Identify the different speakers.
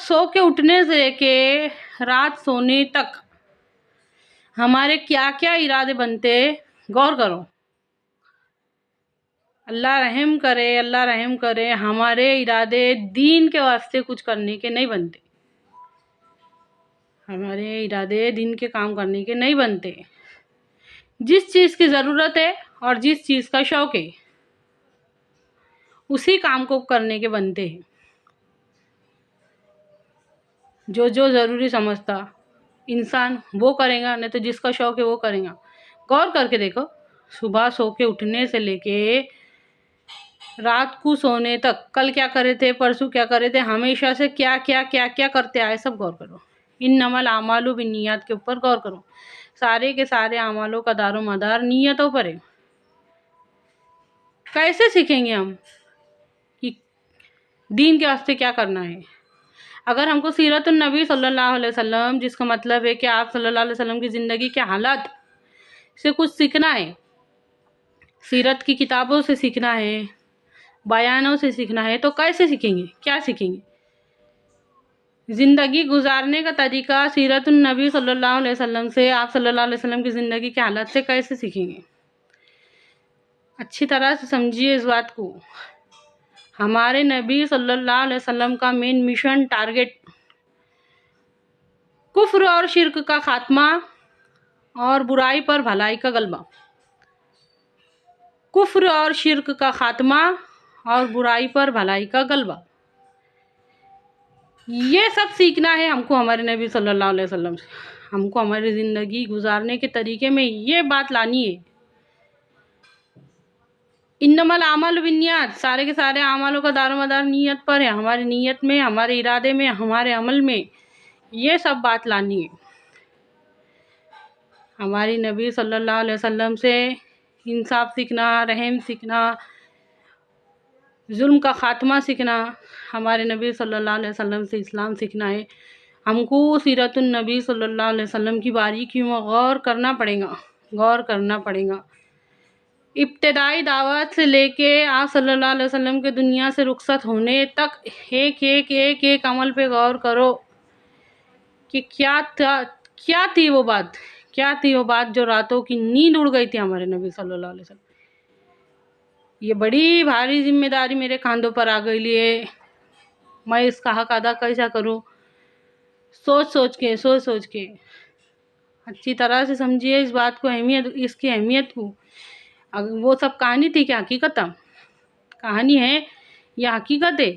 Speaker 1: सो के उठने से लेके रात सोने तक हमारे क्या क्या इरादे बनते, गौर करो। अल्लाह रहम करे, अल्लाह रहम करे, हमारे इरादे दीन के वास्ते कुछ करने के नहीं बनते, हमारे इरादे दिन के काम करने के नहीं बनते। जिस चीज़ की ज़रूरत है और जिस चीज़ का शौक़ है उसी काम को करने के बनते हैं। जो जो ज़रूरी समझता इंसान वो करेगा, नहीं तो जिसका शौक़ है वो करेगा। गौर करके देखो, सुबह सो के उठने से लेके रात को सोने तक कल क्या करे थे, परसों क्या करे थे, हमेशा से क्या क्या क्या क्या करते आए, सब गौर करो। इन्नमल आमालु बिन्नियात के ऊपर गौर करो। सारे के सारे अमालों का दारो मदार नीयतों पर है। कैसे सीखेंगे हम कि दीन के वास्ते क्या करना है? अगर हमको सीरतुन नबी सल्लल्लाहु अलैहि वसल्लम, जिसका मतलब है कि आप सल्लल्लाहु अलैहि वसल्लम की ज़िंदगी के हालात से कुछ सीखना है, सीरत की किताबों से सीखना है, बयानों से सीखना है, तो कैसे सीखेंगे, क्या सीखेंगे? ज़िंदगी गुजारने का तरीका सीरतुन नबी सल्लल्लाहु अलैहि वसल्लम से, आप सल्लल्लाहु अलैहि वसल्लम की ज़िंदगी के हालात से कैसे सीखेंगे? अच्छी तरह से समझिए इस बात को। हमारे नबी सल्लल्लाहु अलैहि वसल्लम का मेन मिशन, टारगेट कुफ्र और शिर्क का खात्मा और बुराई पर भलाई का गलबा। कुफ्र और शिर्क का खात्मा और बुराई पर भलाई का गलबा, ये सब सीखना है हमको हमारे नबी सल्लल्लाहु अलैहि वसल्लम से। हमको हमारी ज़िंदगी गुजारने के तरीके में ये बात लानी है। इन्नमल आमालु बिन्नियात, सारे के सारे अमालों का दारोमदार नीयत पर है। हमारी नीयत में, हमारे इरादे में, हमारे अमल में ये सब बात लानी है। हमारी नबी सल्लल्लाहु अलैहि वसल्लम से इंसाफ सीखना, रहम सीखना, जुल्म का खात्मा सीखना, हमारे नबी सल्लल्लाहु अलैहि वसल्लम से इस्लाम सीखना है। हमको सीरतुन नबी सल्लल्लाहु अलैहि वसल्लम की बारीकियों में गौर करना पड़ेगा, गौर करना पड़ेगा। इब्तिदाई दावत से लेके आप सल्लल्लाहु अलैहि वसल्लम के दुनिया से रुखसत होने तक एक एक एक एक अमल पे गौर करो कि क्या थी वो बात, क्या थी वो बात जो रातों की नींद उड़ गई थी हमारे नबी सल्लल्लाहु अलैहि वसल्लम। ये बड़ी भारी जिम्मेदारी मेरे कांधों पर आ गई है, मैं इसका हक अदा कैसा करूं? सोच सोच के अच्छी तरह से समझिए इस बात को, अहमियत, इसकी अहमियत को। वो सब कहानी थी क्या हकीकत था? कहानी है या हकीकत है?